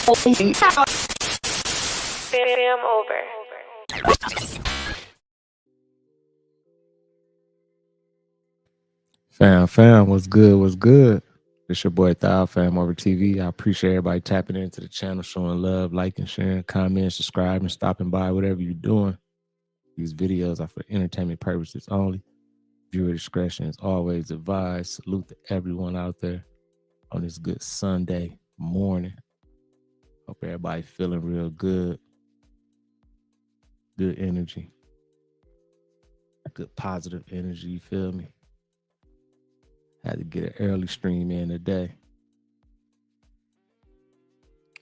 Fam over. Fam, what's good? What's good? It's your boy Thou, FamOverTV. I appreciate everybody tapping into the channel, showing love, liking, sharing, commenting, subscribing, stopping by, whatever you're doing. These videos are for entertainment purposes only. Viewer discretion is always advised. Salute to everyone out there on this good Sunday morning. Hope everybody feeling real good. Good energy. Good positive energy, you feel me? Had to get an early stream in today.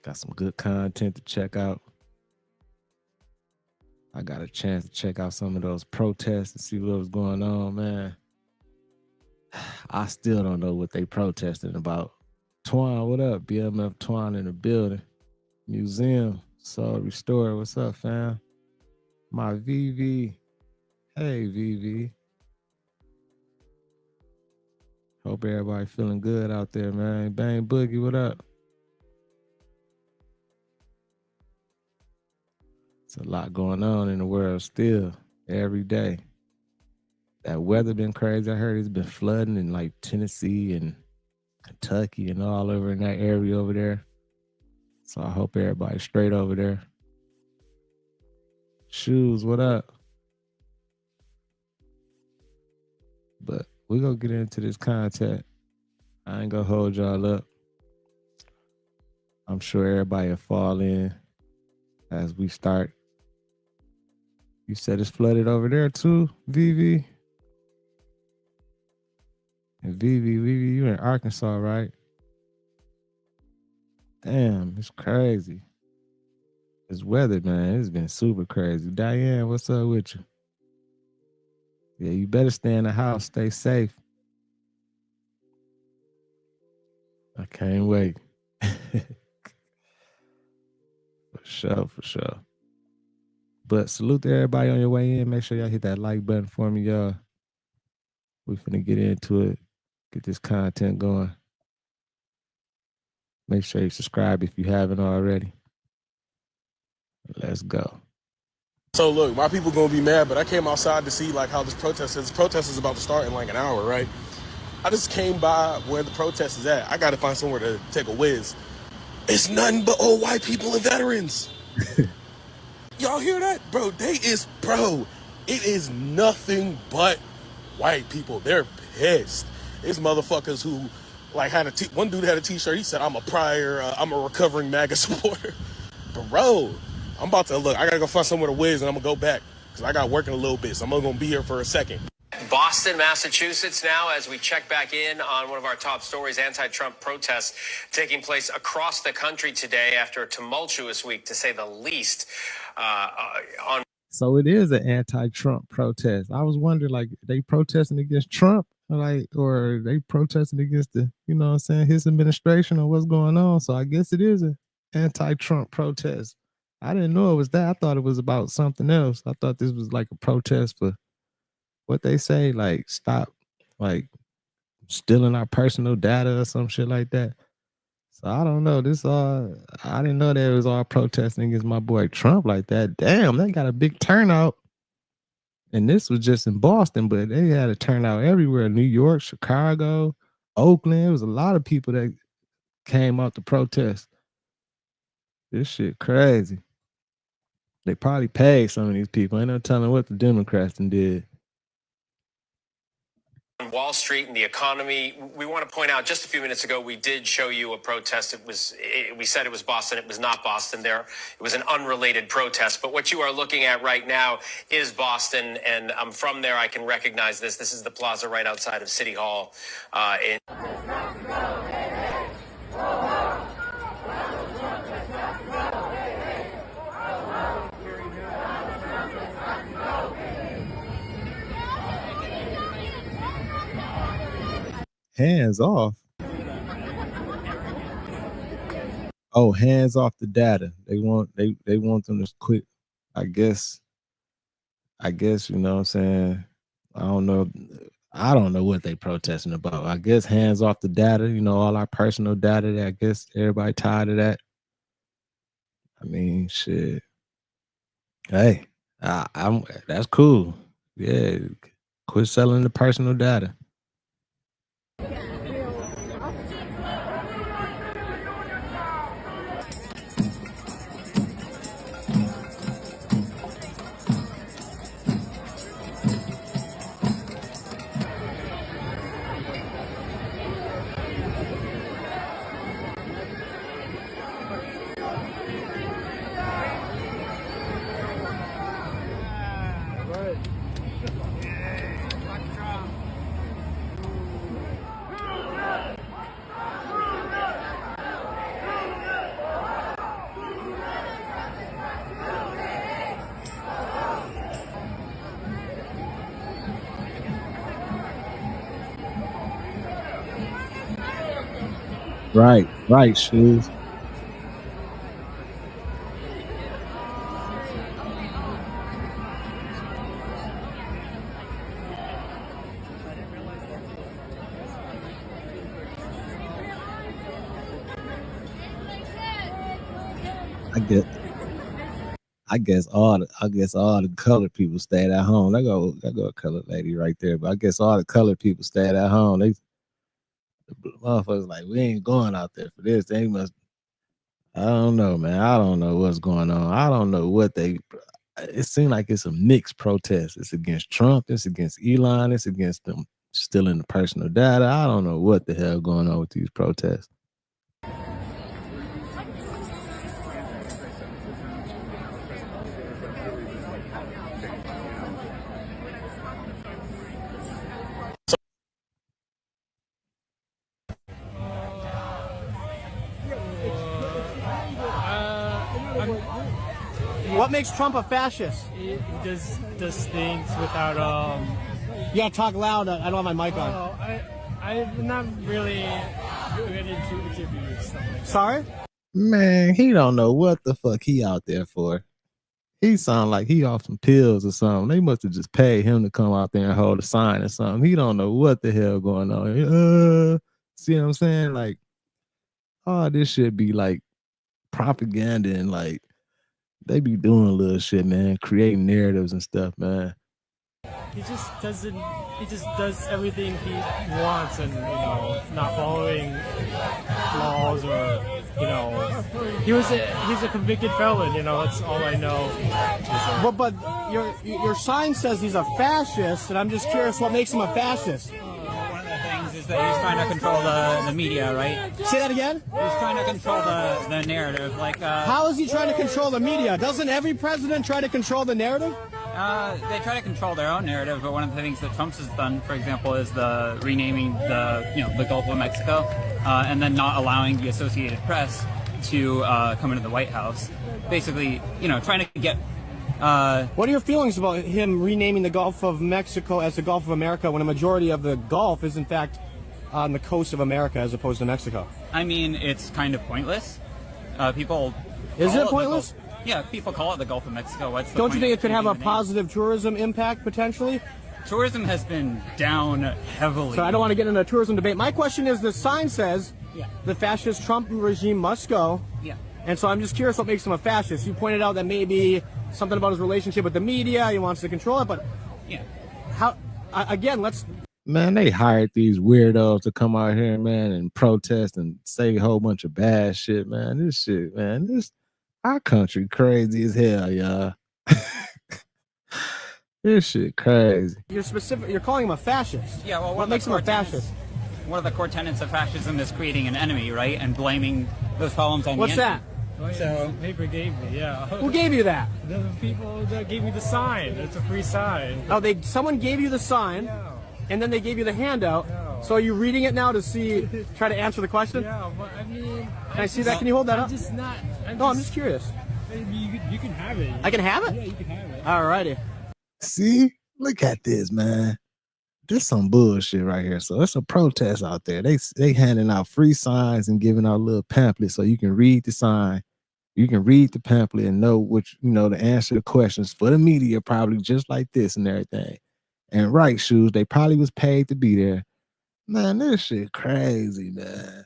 Got some good content to check out. I got a chance to check out some of those protests and see what was going on, man. I still don't know what they protesting about. Twan, what up? BMF Twan in the building. Museum, Soul Restored. What's up, fam? My VV. Hey, VV. Hope everybody feeling good out there, man. Bang Boogie, what up? It's a lot going on in the world still, every day. That weather been crazy. I heard it's been flooding in like Tennessee and Kentucky and all over in that area over there. So I hope everybody's straight over there. Shoes, what up? But we're going to get into this content. I ain't going to hold y'all up. I'm sure everybody will fall in as we start. You said it's flooded over there too, VV? And VV, you in Arkansas, right? Damn, it's crazy. This weather, man, it's been super crazy. Diane, what's up with you? Yeah, you better stay in the house. Stay safe. I can't wait. For sure. But salute to everybody on your way in. Make sure y'all hit that like button for me, y'all. We finna get into it. Get this content going. Make sure you subscribe if you haven't already. Let's go. So look, my people gonna be mad, but I came outside to see like how this protest is. This protest is about to start in like an hour, right? I just came by where the protest is at. I gotta find somewhere to take a whiz. It's nothing but old white people and veterans. Y'all hear that? Bro, it is nothing but white people. They're pissed. It's motherfuckers who like one dude had a t-shirt. He said, I'm a recovering MAGA supporter. Bro, I'm about to look. I gotta go find somewhere to whiz and I'm gonna go back because I got work in a little bit. So I'm only gonna be here for a second. Boston, Massachusetts now, as we check back in on one of our top stories, anti-Trump protests taking place across the country today after a tumultuous week, to say the least. So it is an anti-Trump protest. I was wondering, like, they protesting against Trump, or they protesting against the, you know what I'm saying, his administration or what's going on. So I guess it is an anti-Trump protest. I didn't know it was that. I thought it was about something else. I thought this was like a protest for what they say, like stop like stealing our personal data or some shit like that. So I don't know. I didn't know that it was all protesting against my boy Trump like that. Damn, they got a big turnout. And this was just in Boston, but they had a turnout everywhere. New York, Chicago, Oakland. It was a lot of people that came out to protest. This shit crazy. They probably paid some of these people. Ain't no telling what the Democrats did. Wall Street and the economy. We want to point out, just a few minutes ago, we did show you a protest. We said it was Boston. It was not Boston. It was an unrelated protest. But what you are looking at right now is Boston, and I'm from there. I can recognize this. This is the plaza right outside of City Hall. Hands off. Oh, hands off the data. They want them to quit. I guess, you know what I'm saying? I don't know what they protesting about. I guess hands off the data, you know, all our personal data. I guess everybody tired of that. I mean, shit. Hey, I'm that's cool. Yeah, quit selling the personal data. Right, shoes. I guess all the colored people stayed at home. There go a colored lady right there. But I guess all the colored people stayed at home. The motherfuckers like, we ain't going out there for this. They must. I don't know, man. I don't know what's going on. I don't know what they. It seems like it's a mixed protest. It's against Trump. It's against Elon. It's against them stealing the personal data. I don't know what the hell going on with these protests. What makes Trump a fascist? He does things without You gotta talk loud. I don't have my mic on. I'm not really good into interviews. Stuff like that. Sorry? Man, he don't know what the fuck he out there for. He sound like he off some pills or something. They must have just paid him to come out there and hold a sign or something. He don't know what the hell going on. See what I'm saying? Like, oh, this should be like propaganda and like they be doing little shit, man, creating narratives and stuff, man. He just doesn't. He just does everything he wants, and not following laws or he's a convicted felon. That's all I know. But your sign says he's a fascist, and I'm just curious what makes him a fascist. One of the things is that he's trying to control the media, right? Say that again? He's trying to control the narrative. Like, how is he trying to control the media? Doesn't every president try to control the narrative? They try to control their own narrative, but one of the things that Trump has done, for example, is the renaming the Gulf of Mexico, and then not allowing the Associated Press to come into the White House. Basically, trying to get. What are your feelings about him renaming the Gulf of Mexico as the Gulf of America when a majority of the Gulf is in fact on the coast of America as opposed to Mexico? I mean, it's kind of pointless. People. Is it pointless? Yeah, people call it the Gulf of Mexico. Don't you think it could have a positive tourism impact potentially? Tourism has been down heavily. So I don't want to get into a tourism debate. My question is, the sign says the fascist Trump regime must go. Yeah. And so I'm just curious what makes him a fascist. You pointed out that maybe something about his relationship with the media, he wants to control it, but how? Again, Man, they hired these weirdos to come out here, man, and protest and say a whole bunch of bad shit, man. This shit, man, our country crazy as hell, y'all. This shit crazy. You're calling him a fascist. Yeah, well, what makes him a fascist? One of the core tenets of fascism is creating an enemy, right? And blaming those problems on What's the that? enemy. So the paper gave me, yeah. Who gave you that? The people that gave me the sign. It's a free sign. Oh, someone gave you the sign, and then they gave you the handout. So are you reading it now to try to answer the question? Yeah, but I mean... Can I see that? Can you hold that up? I'm just curious. You can have it. I can have it? Yeah, you can have it. Alrighty. See? Look at this, man. This some bullshit right here. So it's a protest out there. They handing out free signs and giving out little pamphlets so you can read the sign. You can read the pamphlet and know to answer the questions for the media, probably just like this and everything. And right, shoes, they probably was paid to be there. Man, this shit crazy, man.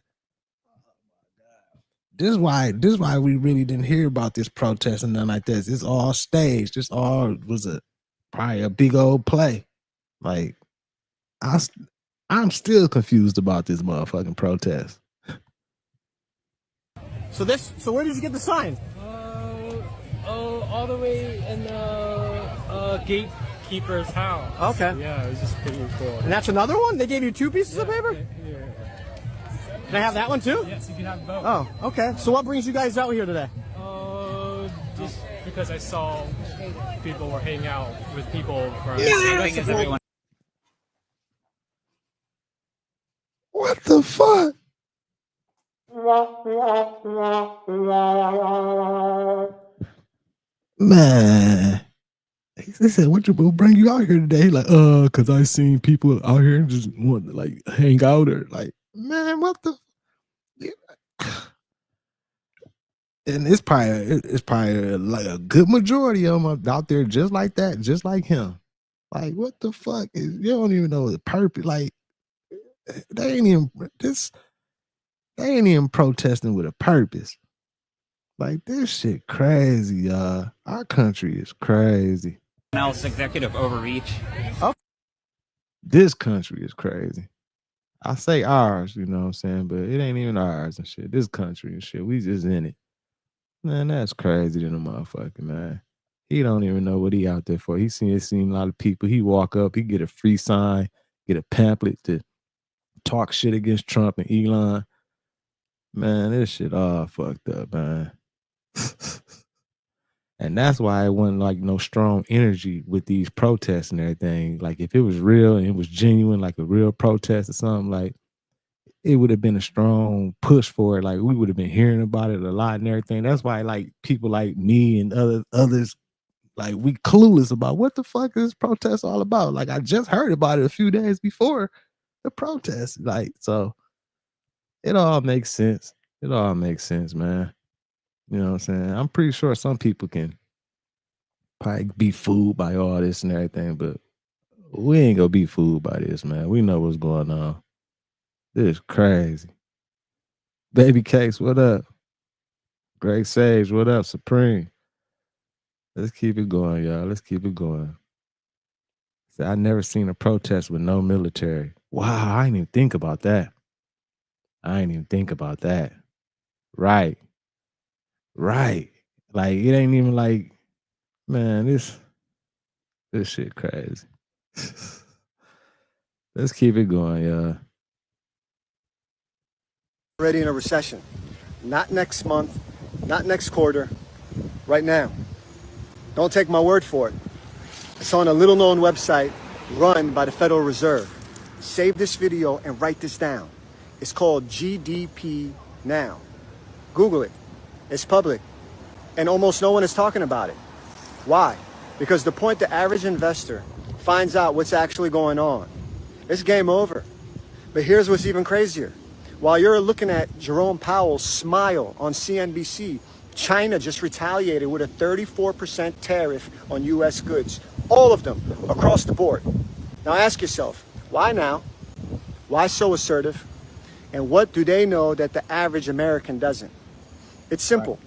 this is why we really didn't hear about this protest and nothing like this. It's all staged. This all was probably a big old play. Like I'm still confused about this motherfucking protest. So where did you get the sign? All the way in the gatekeeper's house. Okay. Yeah, it was just pretty cool. And that's another one? They gave you 2 pieces of paper? Yeah. Can I have that one too? Yes, you can have both. Oh, okay. So what brings you guys out here today? Just because I saw people were hanging out with people from Everyone. What the fuck? Man. They said, what bring you out here today? He like, cause I seen people out here and just want to like hang out or like, man, what the and it's probably like a good majority of them out there just like that, just like him. Like, what the fuck is you don't even know the purpose, like they ain't even protesting with a purpose. Like, this shit crazy, y'all. Our country is crazy. Else executive overreach. Oh. This country is crazy. I say ours, you know what I'm saying, but it ain't even ours and shit. This country and shit, we just in it. Man, that's crazy than a motherfucker, man. He don't even know what he out there for. He seen a lot of people. He walk up, he get a free sign, get a pamphlet to talk shit against Trump and Elon. Man, this shit all fucked up, man. And that's why it wasn't like no strong energy with these protests and everything. Like, if it was real and it was genuine, like a real protest or something, like, it would have been a strong push for it. Like, we would have been hearing about it a lot and everything. That's why, like, people like me and others, like, we clueless about what the fuck is this protest all about. Like, I just heard about it a few days before the protest. Like, so it all makes sense. It all makes sense, man. You know what I'm saying? I'm pretty sure some people can probably be fooled by all this and everything, but we ain't gonna be fooled by this, man. We know what's going on. This is crazy. Baby Cakes, what up? Greg Sage, what up? Supreme. Let's keep it going, y'all. Let's keep it going. See, I never seen a protest with no military. Wow, I didn't even think about that. Right. Like, it ain't even like, man, this shit crazy. Let's keep it going, y'all. Already in a recession. Not next month, not next quarter, right now. Don't take my word for it. It's on a little known website run by the Federal Reserve. Save this video and write this down. It's called GDP Now. Google it. It's public. And almost no one is talking about it. Why? Because the point the average investor finds out what's actually going on, it's game over. But here's what's even crazier. While you're looking at Jerome Powell smile on CNBC, China just retaliated with a 34% tariff on US goods. All of them, across the board. Now ask yourself, why now? Why so assertive? And what do they know that the average American doesn't? It's simple.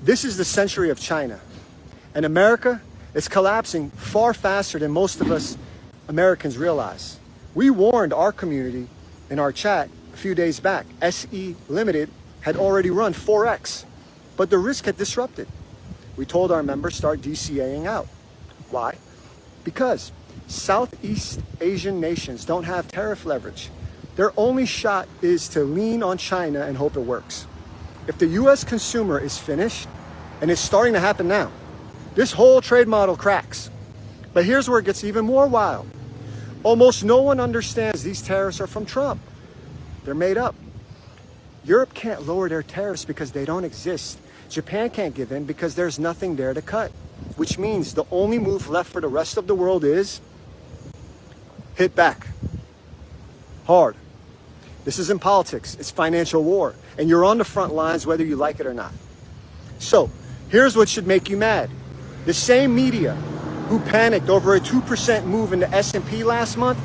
This is the century of China. And America is collapsing far faster than most of us Americans realize. We warned our community in our chat a few days back. SE Limited had already run 4x, but the risk had disrupted. We told our members start DCAing out. Why? Because Southeast Asian nations don't have tariff leverage. Their only shot is to lean on China and hope it works. If the US consumer is finished, and it's starting to happen now, this whole trade model cracks. But here's where it gets even more wild. Almost no one understands these tariffs are from Trump. They're made up. Europe can't lower their tariffs because they don't exist. Japan can't give in because there's nothing there to cut, which means the only move left for the rest of the world is hit back hard. This isn't politics, it's financial war, and you're on the front lines whether you like it or not. So here's what should make you mad. The same media who panicked over a 2% move in the S&P last month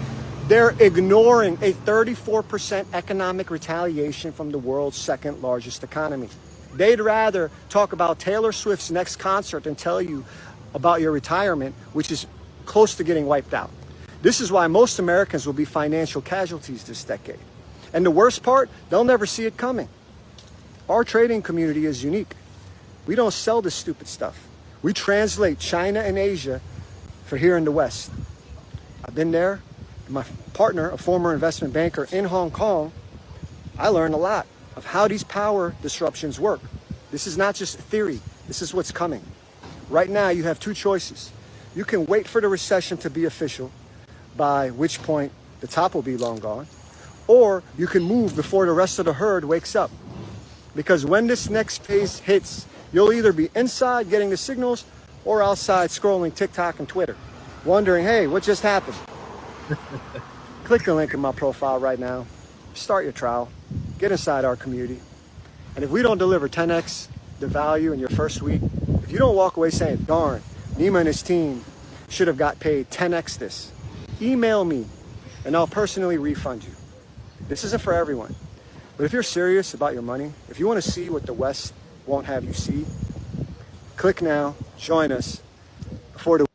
They're ignoring a 34% economic retaliation from the world's second largest economy. They'd rather talk about Taylor Swift's next concert than tell you about your retirement, which is close to getting wiped out. This is why most Americans will be financial casualties this decade. And the worst part, they'll never see it coming. Our trading community is unique. We don't sell this stupid stuff. We translate China and Asia for here in the West. I've been there. My partner, a former investment banker in Hong Kong, I learned a lot of how these power disruptions work. This is not just theory. This is what's coming. Right now, you have two choices. You can wait for the recession to be official, by which point the top will be long gone, or you can move before the rest of the herd wakes up. Because when this next phase hits, you'll either be inside getting the signals or outside scrolling TikTok and Twitter, wondering, hey, what just happened? Click the link in my profile right now. Start your trial. Get inside our community. And if we don't deliver 10x the value in your first week, if you don't walk away saying, darn, Nima and his team should have got paid 10x this, email me and I'll personally refund you. This isn't for everyone. But if you're serious about your money, if you want to see what the West won't have you see, click now, join us before the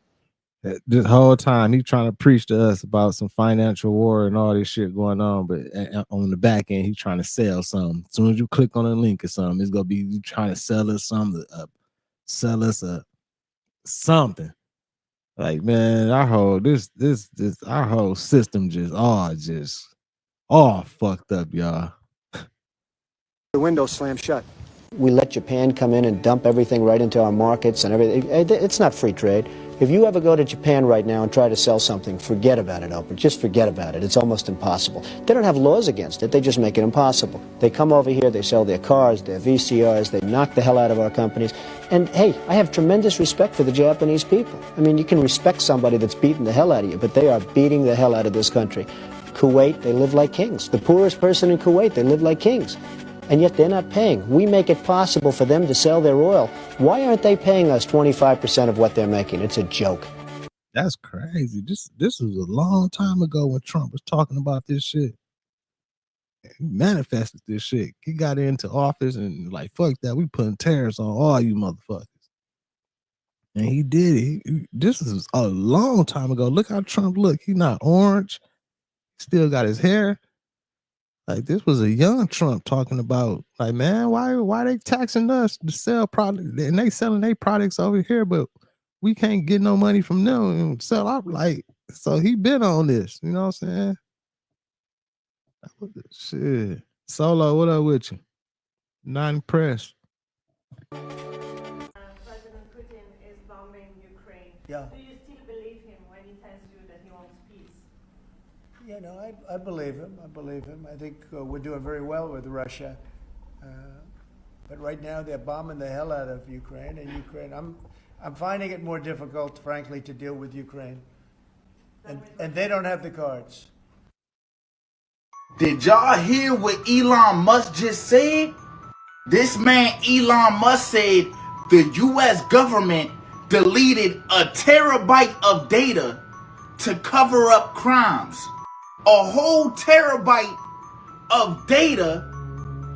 this whole time he trying to preach to us about some financial war and all this shit going on, but on the back end he's trying to sell something. As soon as you click on a link or something, it's gonna be you trying to sell us something, something. Like, man, our whole our whole system just all fucked up, y'all. window slam shut. We let Japan come in and dump everything right into our markets and everything. It's not free trade. If you ever go to Japan right now and try to sell something, forget about it, Oprah. Just forget about it. It's almost impossible. They don't have laws against it. They just make it impossible. They come over here, they sell their cars, their VCRs, they knock the hell out of our companies. And hey, I have tremendous respect for the Japanese people. I mean, you can respect somebody that's beating the hell out of you, but they are beating the hell out of this country. Kuwait, they live like kings. The poorest person in Kuwait, they live like kings. And yet they're not paying. We make it possible for them to sell their oil. Why aren't they paying us 25% of what they're making? It's a joke. That's crazy. This was a long time ago when Trump was talking about this shit. He manifested this shit. He got into office and like, fuck that. We putting tariffs on all you motherfuckers. And he did it. This was a long time ago. Look how Trump look. He not orange. Still got his hair. Like, this was a young Trump talking about, like, man, why they taxing us to sell products and they selling their products over here, but we can't get no money from them and sell out. Like, so he been on this, you know what I'm saying? Shit. Solo, what up with you? Not impressed. President Putin is bombing Ukraine. Yeah. Do you still believe him when he tells you that he wants peace? Yeah, no, I believe him. I believe him. I think we're doing very well with Russia. But right now they're bombing the hell out of Ukraine. And Ukraine, I'm finding it more difficult, frankly, to deal with Ukraine. And they don't have the cards. Did y'all hear what Elon Musk just said? This man, Elon Musk, said the U.S. government deleted a terabyte of data to cover up crimes. A whole terabyte of data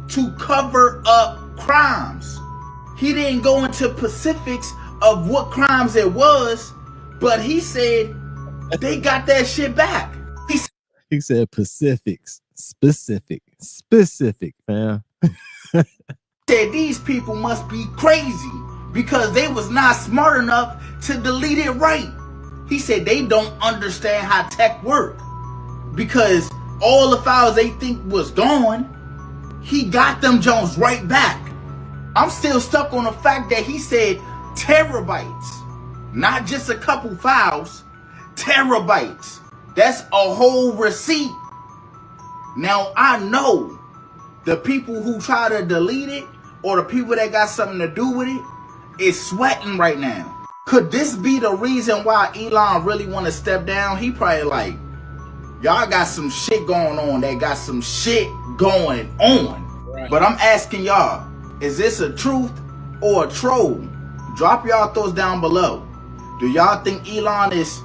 to cover up crimes. He didn't go into specifics of what crimes it was, but he said they got that shit back. He said specific, fam. Said these people must be crazy because they was not smart enough to delete it right. He said they don't understand how tech work. Because all the files they think was gone, he got them Jones right back. I'm still stuck on the fact that he said terabytes, not just a couple files, terabytes. That's a whole receipt. Now I know the people who try to delete it or the people that got something to do with it is sweating right now. Could this be the reason why Elon really want to step down? He probably like, y'all got some shit going on. They got some shit going on. Right. But I'm asking y'all, is this a truth or a troll? Drop y'all thoughts down below. Do y'all think Elon is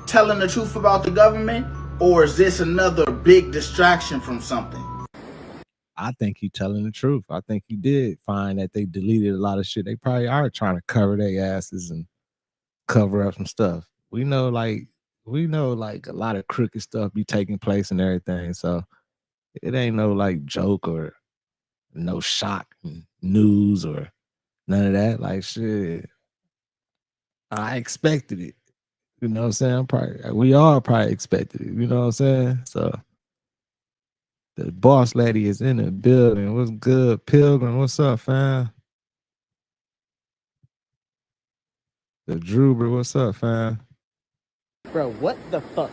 telling the truth about the government? Or is this another big distraction from something? I think he's telling the truth. I think he did find that they deleted a lot of shit. They probably are trying to cover their asses and cover up some stuff. We know like a lot of crooked stuff be taking place and everything. So it ain't no like joke or no shock news or none of that. Like shit. I expected it. You know what I'm saying? We all probably expected it. You know what I'm saying? So the boss lady is in the building. What's good, Pilgrim? What's up, fam? The Druber, what's up, fam? Bro, what the fuck?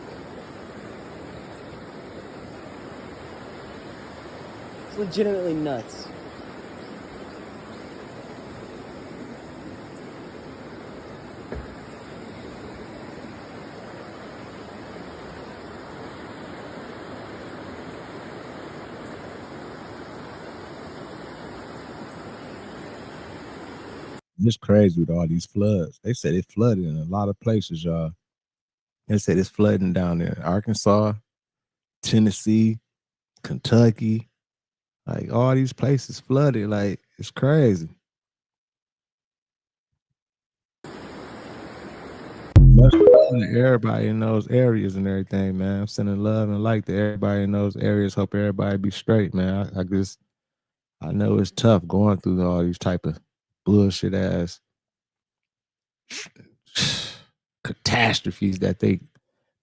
It's legitimately nuts. It's crazy with all these floods. They said it flooded in a lot of places, y'all. They said it's flooding down there in Arkansas, Tennessee, Kentucky. Like all these places flooded. Like it's crazy. Much love to everybody in those areas and everything, man. I'm sending love and light to everybody in those areas. Hope everybody be straight, man. I know it's tough going through all these type of bullshit ass catastrophes that they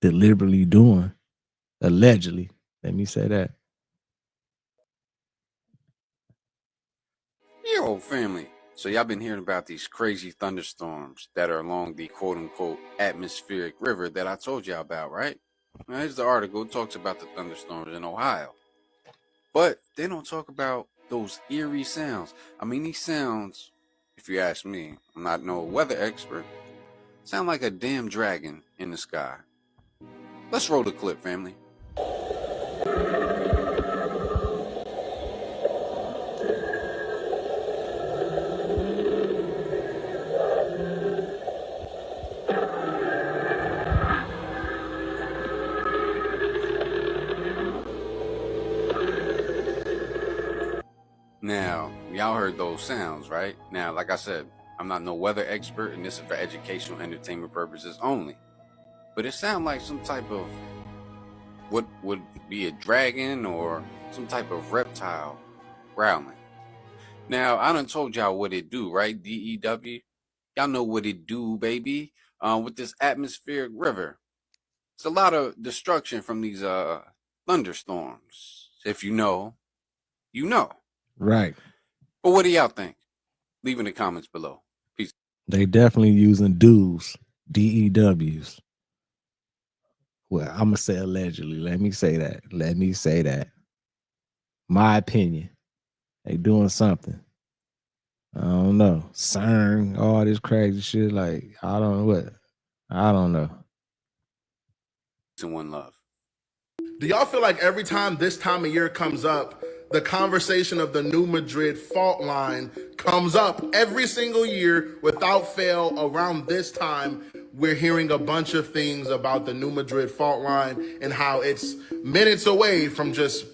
deliberately doing, allegedly. Let me say that. Yo, family. So y'all been hearing about these crazy thunderstorms that are along the quote-unquote atmospheric river that I told y'all about, right? Now, here's the article. It talks about the thunderstorms in Ohio. But they don't talk about those eerie sounds. I mean, these sounds, if you ask me, I'm not no weather expert, sound like a damn dragon in the sky. Let's roll the clip, family. Now, y'all heard those sounds, right? Now, like I said, I'm not no weather expert, and this is for educational entertainment purposes only. But it sounds like some type of what would be a dragon or some type of reptile growling. Now, I done told y'all what it do, right? DEW. Y'all know what it do, baby. With this atmospheric river. It's a lot of destruction from these thunderstorms. If you know, you know. Right. But what do y'all think? Leave in the comments below. Peace. They definitely using DEWs, DEWs. Well, I'm gonna say allegedly. Let me say that. My opinion. They doing something. I don't know. CERN, all this crazy shit. Like, I don't know. And one love. Do y'all feel like every time this time of year comes up, the conversation of the New Madrid fault line comes up every single year without fail? Around this time, we're hearing a bunch of things about the New Madrid fault line and how it's minutes away from just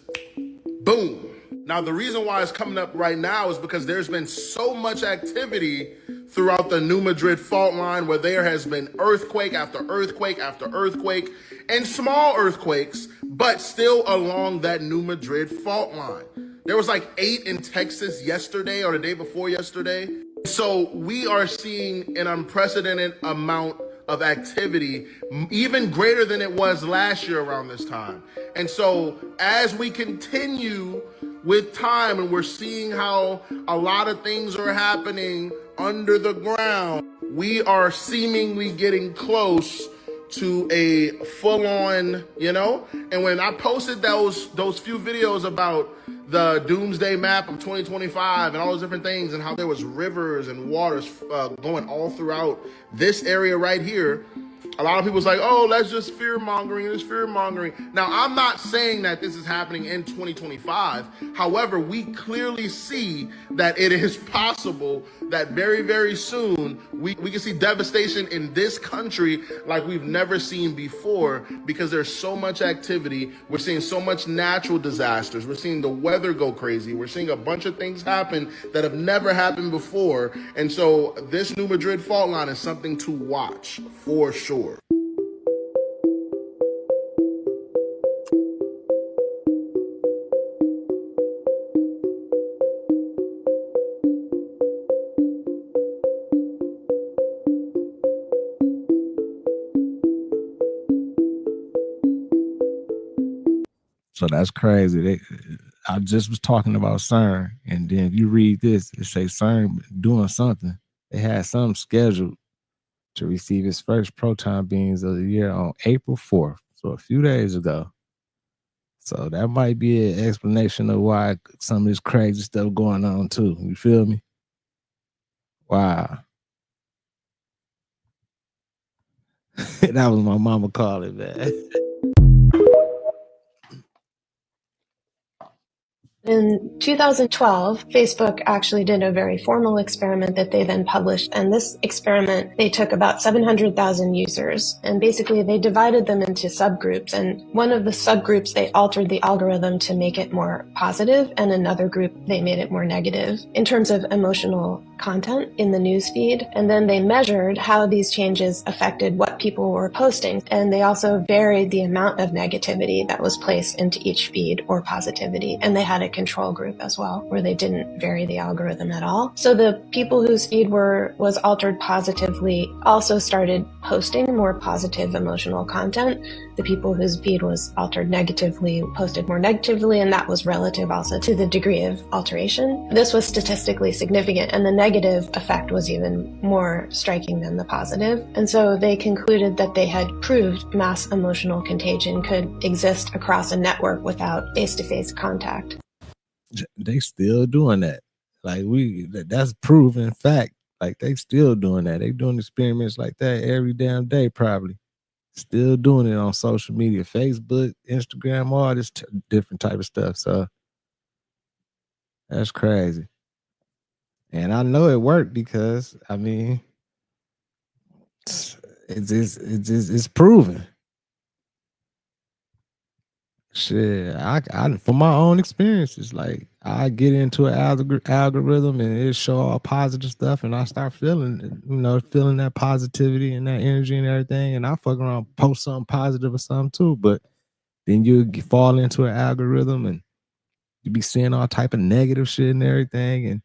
boom. Now, the reason why it's coming up right now is because there's been so much activity throughout the New Madrid fault line where there has been earthquake after earthquake after earthquake and small earthquakes, but still along that New Madrid fault line. There was like 8 in Texas yesterday or the day before yesterday. So we are seeing an unprecedented amount of activity, even greater than it was last year around this time. And so as we continue with time and we're seeing how a lot of things are happening under the ground, we are seemingly getting close to a full-on, and when I posted those few videos about the doomsday map of 2025 and all those different things and how there was rivers and waters going all throughout this area right here, A lot of people's like, oh, that's just fear mongering. It's fear mongering. Now, I'm not saying that this is happening in 2025. However, we clearly see that it is possible that very, very soon we can see devastation in this country like we've never seen before, because there's so much activity. We're seeing so much natural disasters. We're seeing the weather go crazy. We're seeing a bunch of things happen that have never happened before. And so this New Madrid fault line is something to watch for sure. So that's crazy. I just was talking about CERN, and then if you read this, it says CERN doing something. They had something scheduled to receive its first proton beams of the year on April 4th, so a few days ago. So that might be an explanation of why some of this crazy stuff going on too. You feel me? Wow. That was my mama calling, man. In 2012, Facebook actually did a very formal experiment that they then published. And this experiment, they took about 700,000 users. And basically, they divided them into subgroups. And one of the subgroups, they altered the algorithm to make it more positive. And another group, they made it more negative in terms of emotional content in the news feed. And then they measured how these changes affected what people were posting. And they also varied the amount of negativity that was placed into each feed or positivity. And they had a control group as well, where they didn't vary the algorithm at all. So the people whose feed was altered positively also started posting more positive emotional content. The people whose feed was altered negatively posted more negatively, and that was relative also to the degree of alteration. This was statistically significant, and the negative effect was even more striking than the positive. And so they concluded that they had proved mass emotional contagion could exist across a network without face-to-face contact. They still doing that. Like that's proven fact. Like they still doing that. They doing experiments like that every damn day, probably. Still doing it on social media, Facebook, Instagram, all this different type of stuff. So that's crazy. And I know it worked because I mean, it's proven. Shit, I from my own experiences, like I get into an algorithm and it show all positive stuff, and I start feeling that positivity and that energy and everything, and I fuck around, post something positive or something too. But then you fall into an algorithm and you be seeing all type of negative shit and everything, and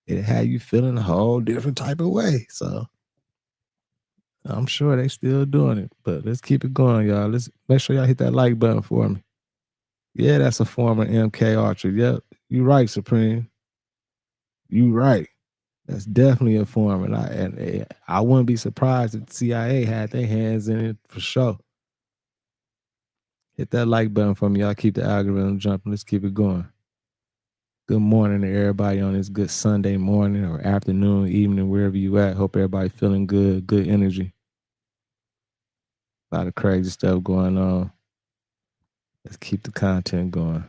it had you feeling a whole different type of way. So I'm sure they still doing it, but let's keep it going, y'all. Let's make sure y'all hit that like button for me. Yeah, that's a former MK Ultra. Yep, you right, Supreme. You right. That's definitely a former. And I wouldn't be surprised if the CIA had their hands in it for sure. Hit that like button for me. Y'all keep the algorithm jumping. Let's keep it going. Good morning to everybody on this good Sunday morning or afternoon, evening, wherever you at. Hope everybody feeling good, good energy. A lot of crazy stuff going on. Let's keep the content going.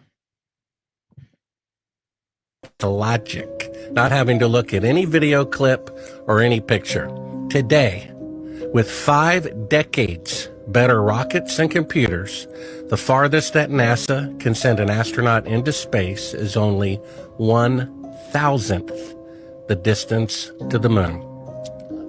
The logic, not having to look at any video clip or any picture. Today, with 5 decades better rockets and computers, the farthest that NASA can send an astronaut into space is only 1,000th the distance to the moon.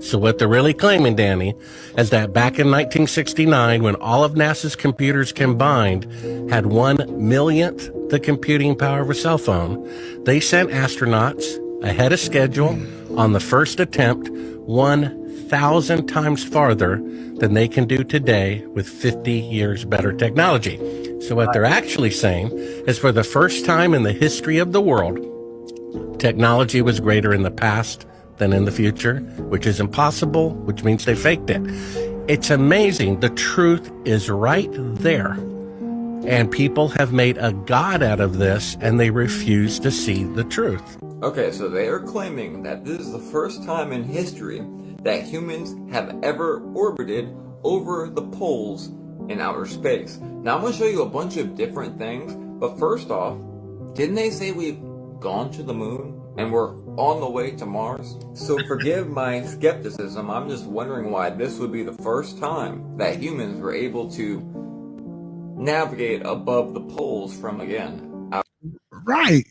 So what they're really claiming, Danny, is that back in 1969, when all of NASA's computers combined had 1/1,000,000th the computing power of a cell phone, they sent astronauts ahead of schedule on the first attempt 1,000 times farther than they can do today with 50 years better technology. So what they're actually saying is, for the first time in the history of the world, technology was greater in the past than in the future, which is impossible, which means they faked it. It's amazing. The truth is right there. And people have made a god out of this, and they refuse to see the truth. Okay, so they are claiming that this is the first time in history that humans have ever orbited over the poles in outer space. Now I'm going to show you a bunch of different things, but first off, didn't they say we've gone to the moon and we're on the way to Mars? So forgive my skepticism, I'm just wondering why this would be the first time that humans were able to navigate above the poles from, again, Right.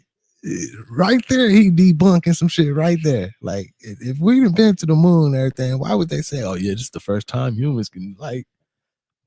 Right there, he debunking some shit right there. Like, if we'd have been to the moon and everything, why would they say, oh yeah, this is the first time humans can, like,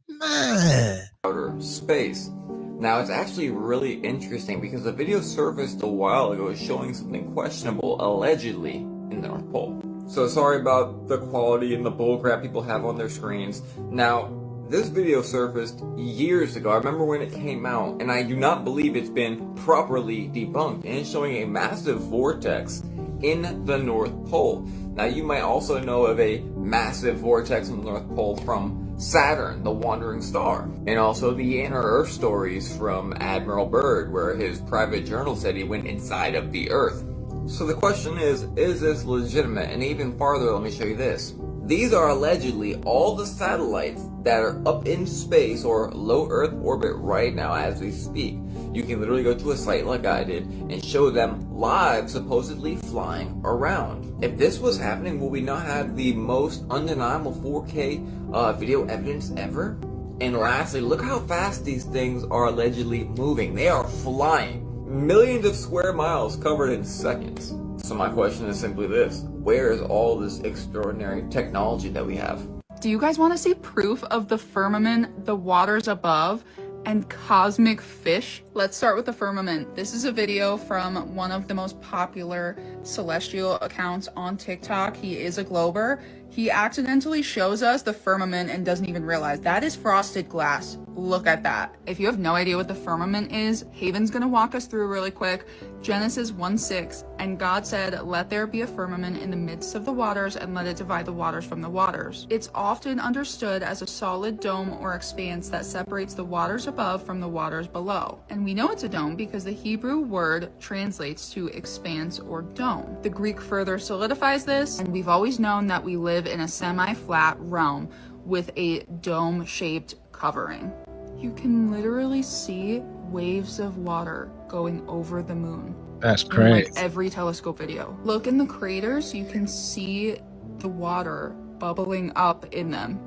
man. outer space. Now it's actually really interesting because a video surfaced a while ago showing something questionable allegedly in the North Pole. So sorry about the quality and the bullcrap people have on their screens. Now, this video surfaced years ago. I remember when it came out, and I do not believe it's been properly debunked. And it's showing a massive vortex in the North Pole. Now, you might also know of a massive vortex in the North Pole from Saturn, the wandering star, and also the inner Earth stories from Admiral Byrd, where his private journal said he went inside of the Earth. So the question is this legitimate? And even farther, let me show you this. These are allegedly all the satellites that are up in space or low Earth orbit right now as we speak. You can literally go to a site like I did and show them live, supposedly flying around. If this was happening, will we not have the most undeniable 4K video evidence ever? And lastly, look how fast these things are allegedly moving. They are flying. Millions of square miles covered in seconds. So my question is simply this: where is all this extraordinary technology that we have? Do you guys want to see proof of the firmament, the waters above, and cosmic fish? Let's start with the firmament. This is a video from one of the most popular celestial accounts on TikTok. He is a glober. He accidentally shows us the firmament and doesn't even realize that is frosted glass. Look at that. If you have no idea what the firmament is, Haven's gonna walk us through really quick. Genesis 1:6, and God said, let there be a firmament in the midst of the waters, and let it divide the waters from the waters. It's often understood as a solid dome or expanse that separates the waters above from the waters below. And we know it's a dome because the Hebrew word translates to expanse or dome. The Greek further solidifies this, and we've always known that we live in a semi-flat realm with a dome-shaped covering. You can literally see waves of water going over the moon. That's crazy. In like every telescope video. Look in the craters, you can see the water bubbling up in them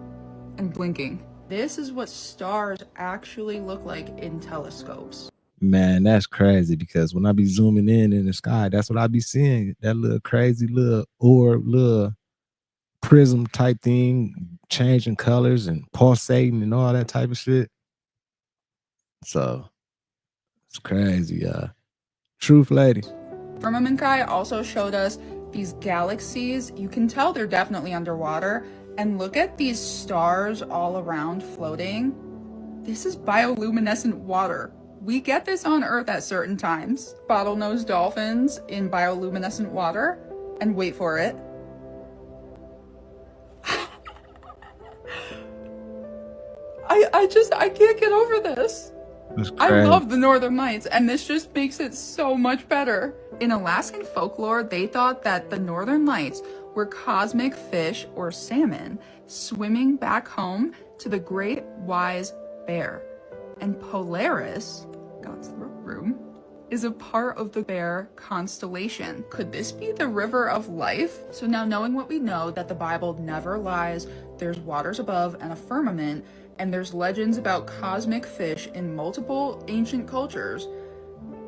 and blinking. This is what stars actually look like in telescopes. Man, that's crazy, because when I be zooming in the sky, that's what I be seeing. That little crazy little orb, little prism type thing, changing colors and pulsating and all that type of shit. So it's crazy, truth lady. Firmament Guy also showed us these galaxies. You can tell they're definitely underwater. And look at these stars all around floating. This is bioluminescent water. We get this on Earth at certain times. Bottlenose dolphins in bioluminescent water. And wait for it. I can't get over this. I love the Northern Lights, and this just makes it so much better. In Alaskan folklore, they thought that the Northern Lights were cosmic fish or salmon swimming back home to the great wise bear. And Polaris, God's throat room, is a part of the bear constellation. Could this be the river of life? So now, knowing what we know, that the Bible never lies, there's waters above and a firmament, and there's legends about cosmic fish in multiple ancient cultures.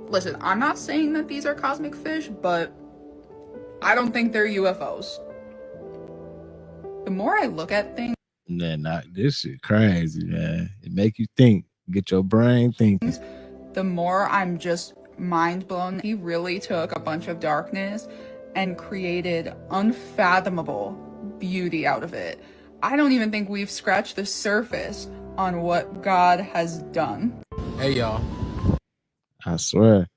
Listen, I'm not saying that these are cosmic fish, but I don't think they're UFOs. The more I look at things, This shit crazy, man. It make you think, get your brain thinking. The more I'm just mind blown. He really took a bunch of darkness and created unfathomable beauty out of it. I don't even think we've scratched the surface on what God has done. Hey, y'all. I swear.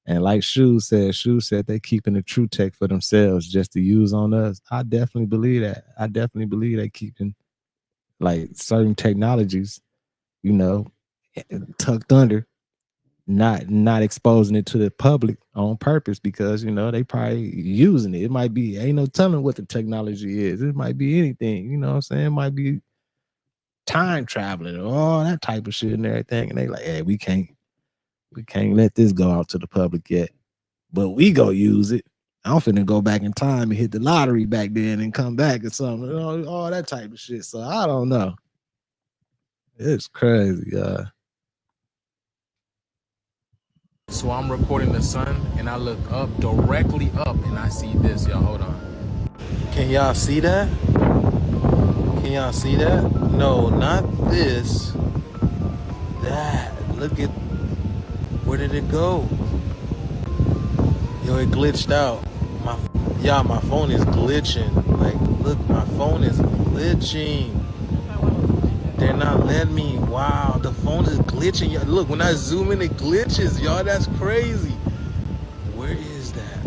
And like Shu said they keeping the true tech for themselves just to use on us. I definitely believe that. I definitely believe they keeping like certain technologies, you know, tucked under, not exposing it to the public on purpose, because, you know, they probably using it. It might be, ain't no telling what the technology is. It might be anything, you know what I'm saying? It might be time traveling and all that type of shit and everything. And they like, hey, we can't let this go out to the public yet. But we go use it. I'm finna go back in time and hit the lottery back then and come back or something. All that type of shit. So I don't know. It's crazy, So I'm recording the sun and I look up, directly up, and I see this, y'all. Hold on. Can y'all see that? Can y'all see that? No, not this. That. Look at, where did it go? Yo, it glitched out. My phone is glitching. Like, look, my phone is glitching. They're not letting me. Wow, the phone is glitching. Y'all, look, when I zoom in, it glitches. Y'all, that's crazy. Where is that?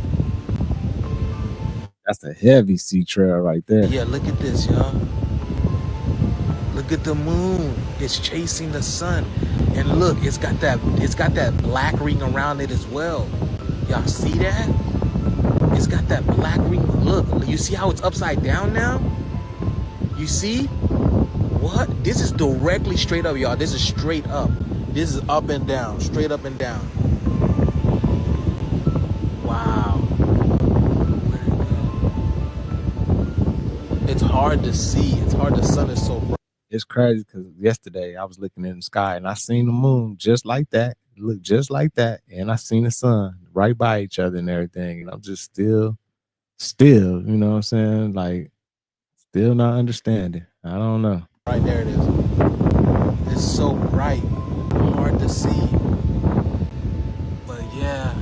That's a heavy sea trail right there. Yeah, look at this, y'all. Look at the moon. It's chasing the sun. And look, it's got that black ring around it as well. Y'all see that? It's got that black ring. Look, you see how it's upside down now? You see? What? This is directly straight up, y'all. This is straight up. This is up and down, straight up and down. Wow. It's hard to see. It's hard. The sun is so bright. It's crazy because yesterday I was looking in the sky and I seen the moon just like that. It looked just like that. And I seen the sun right by each other and everything. And I'm just still, you know what I'm saying? Like, still not understanding. I don't know. Right there it is. It's so bright, hard to see. But yeah,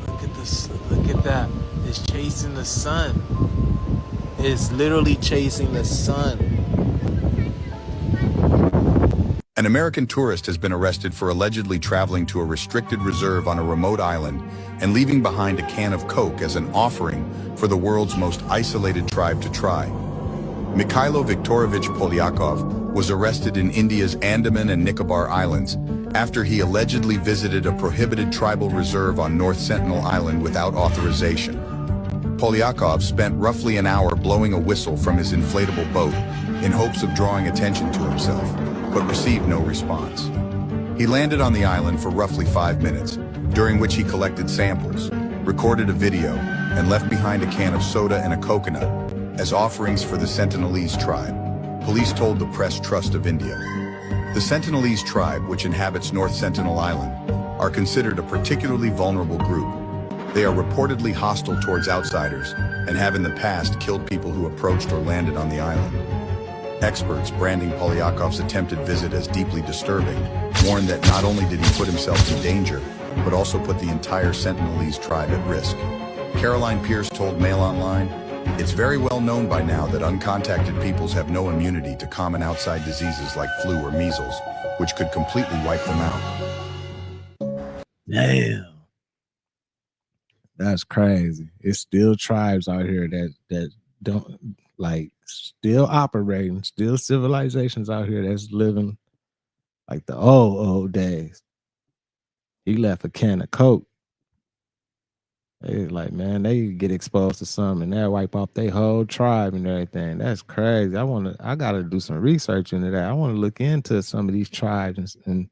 look at this. Look at that. It's chasing the sun. It's literally chasing the sun. An American tourist has been arrested for allegedly traveling to a restricted reserve on a remote island and leaving behind a can of Coke as an offering for the world's most isolated tribe to try. Mikhailo Viktorovich Polyakov was arrested in India's Andaman and Nicobar Islands after he allegedly visited a prohibited tribal reserve on North Sentinel Island without authorization. Polyakov spent roughly an hour blowing a whistle from his inflatable boat in hopes of drawing attention to himself, but received no response. He landed on the island for roughly 5 minutes, during which he collected samples, recorded a video, and left behind a can of soda and a coconut as offerings for the Sentinelese tribe, police told the Press Trust of India. The Sentinelese tribe, which inhabits North Sentinel Island, are considered a particularly vulnerable group. They are reportedly hostile towards outsiders and have in the past killed people who approached or landed on the island. Experts, branding Polyakov's attempted visit as deeply disturbing, warned that not only did he put himself in danger, but also put the entire Sentinelese tribe at risk. Caroline Pierce told Mail Online, "It's very well known by now that uncontacted peoples have no immunity to common outside diseases like flu or measles, which could completely wipe them out." Damn. That's crazy. It's still tribes out here that don't, like, still operating, still civilizations out here that's living like the old days. He left a can of Coke. They like, man, they get exposed to something and they'll wipe off their whole tribe and everything. That's crazy. I gotta do some research into that. I want to look into some of these tribes and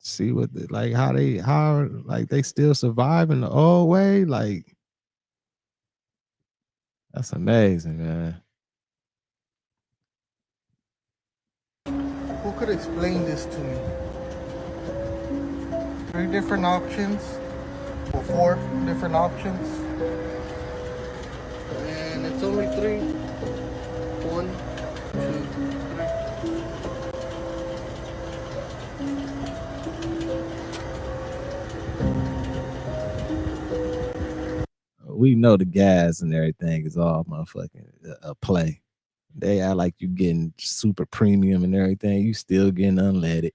see what how they still survive in the old way. Like, that's amazing, man. Who could explain this to me? 3 different options, or 4 different options, and it's only 3. 1, 2, 3. We know the gas and everything is all motherfucking a play. They act like you getting super premium and everything. You still getting unleaded.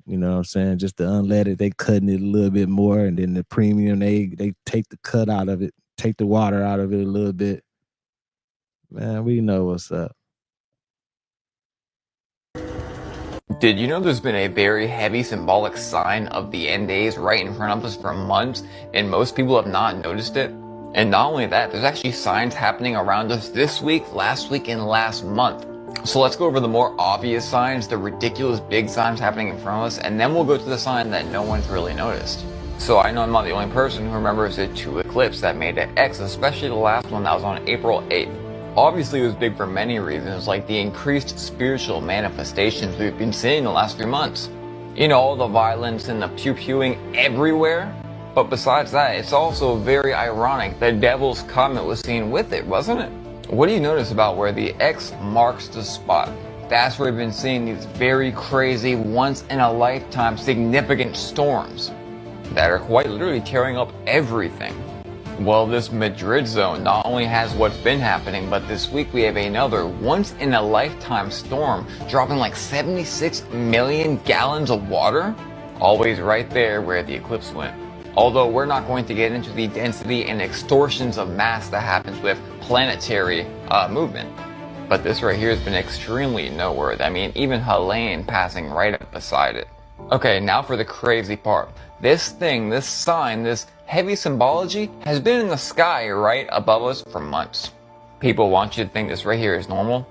You know what I'm saying? Just the unleaded, they cutting it a little bit more, and then the premium, they take the cut out of it, take the water out of it a little bit. Man, we know what's up. Did you know there's been a very heavy symbolic sign of the end days right in front of us for months, and most people have not noticed it? And not only that, there's actually signs happening around us this week, last week, and last month. So let's go over the more obvious signs, the ridiculous big signs happening in front of us, and then we'll go to the sign that no one's really noticed. So I know I'm not the only person who remembers the 2 eclipses that made it X, especially the last one that was on April 8th. Obviously it was big for many reasons, like the increased spiritual manifestations we've been seeing the last few months. You know, all the violence and the pew-pewing everywhere. But besides that, it's also very ironic the devil's comet was seen with it, wasn't it? What do you notice about where the X marks the spot? That's where we've been seeing these very crazy, once-in-a-lifetime significant storms that are quite literally tearing up everything. Well, this Madrid zone not only has what's been happening, but this week we have another once-in-a-lifetime storm dropping like 76 million gallons of water, always right there where the eclipse went. Although we're not going to get into the density and extortions of mass that happens with planetary movement. But this right here has been extremely noteworthy. I mean, even Helene passing right up beside it. Okay, now for the crazy part. This thing, this sign, this heavy symbology has been in the sky right above us for months. People want you to think this right here is normal.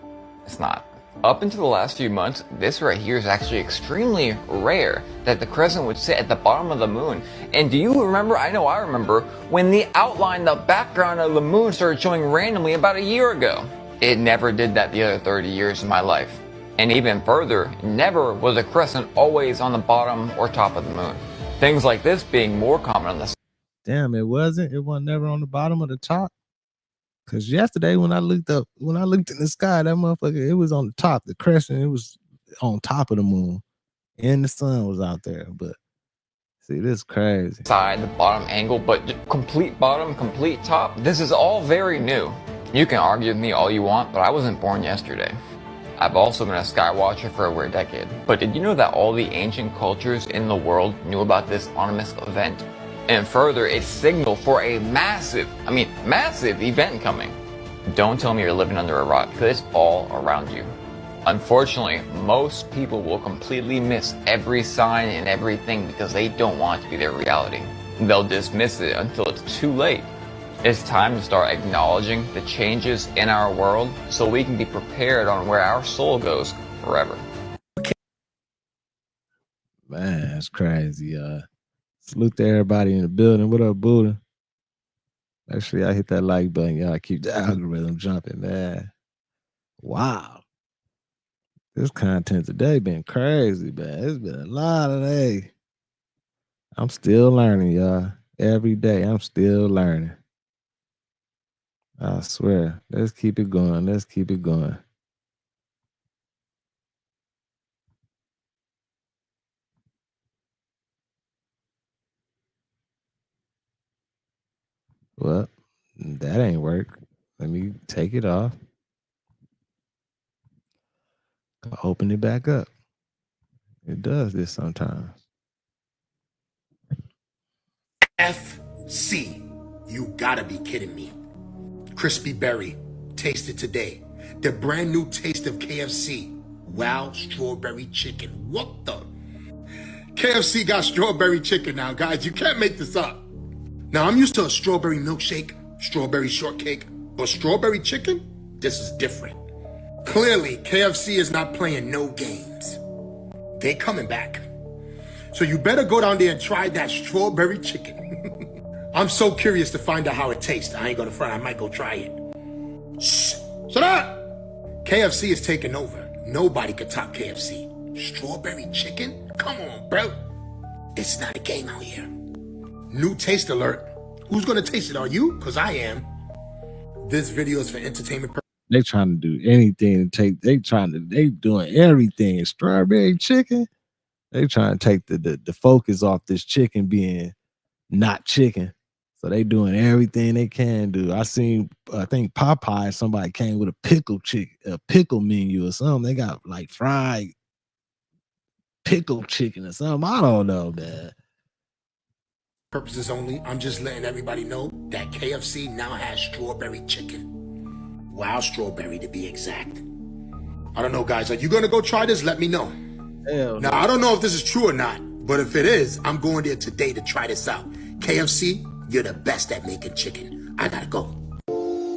It's not. Up until the last few months, this right here is actually extremely rare that the crescent would sit at the bottom of the moon. And do you remember, I know I remember, when the outline, the background of the moon started showing randomly about a year ago. It never did that the other 30 years of my life. And even further, never was a crescent always on the bottom or top of the moon. Things like this being more common on the... Damn, it wasn't never on the bottom or the top. Cause yesterday when I looked in the sky, that motherfucker, it was on the top. The crescent, it was on top of the moon. And the sun was out there. But see, this is crazy. Side, the bottom angle, but complete bottom, complete top. This is all very new. You can argue with me all you want, but I wasn't born yesterday. I've also been a sky watcher for over a decade. But did you know that all the ancient cultures in the world knew about this ominous event? And further, it signaled for a massive event coming. Don't tell me you're living under a rock, because it's all around you. Unfortunately, most people will completely miss every sign and everything because they don't want it to be their reality. They'll dismiss it until it's too late. It's time to start acknowledging the changes in our world so we can be prepared on where our soul goes forever. Man, that's crazy. Salute to everybody in the building. What up, Buddha? Actually, I hit that like button. Y'all keep the algorithm jumping, man. Wow. This content today been crazy, man. It's been a lot of day. I'm still learning, y'all. Every day, I'm still learning. I swear. Let's keep it going. Let's keep it going. Well, that ain't work. Let me take it off. Open it back up. It does this sometimes. FC. You gotta be kidding me. Crispy Berry. Taste it today. The brand new taste of KFC. Wow, strawberry chicken. What the? KFC got strawberry chicken now, guys. You can't make this up. Now, I'm used to a strawberry milkshake, strawberry shortcake, but strawberry chicken? This is different. Clearly, KFC is not playing no games. They coming back. So you better go down there and try that strawberry chicken. I'm so curious to find out how it tastes. I ain't gonna front, I might go try it. Shh, shut up! KFC is taking over. Nobody could top KFC. Strawberry chicken? Come on, bro. It's not a game out here. New taste alert. Who's gonna taste it? Are you? Cause I am. This video is for entertainment purposes. They trying to do anything to take. They doing everything. Strawberry chicken. They trying to take the focus off this chicken being not chicken. So they doing everything they can do. I think Popeye, somebody came with a pickle menu or something. They got like fried pickle chicken or something. I don't know, man. Purposes only. I'm just letting everybody know that KFC now has strawberry chicken. Wow, strawberry to be exact. I don't know, guys. Are you gonna go try this? Let me know. Hell now, no. I don't know if this is true or not, but if it is, I'm going there today to try this out. KFC, you're the best at making chicken. I gotta go.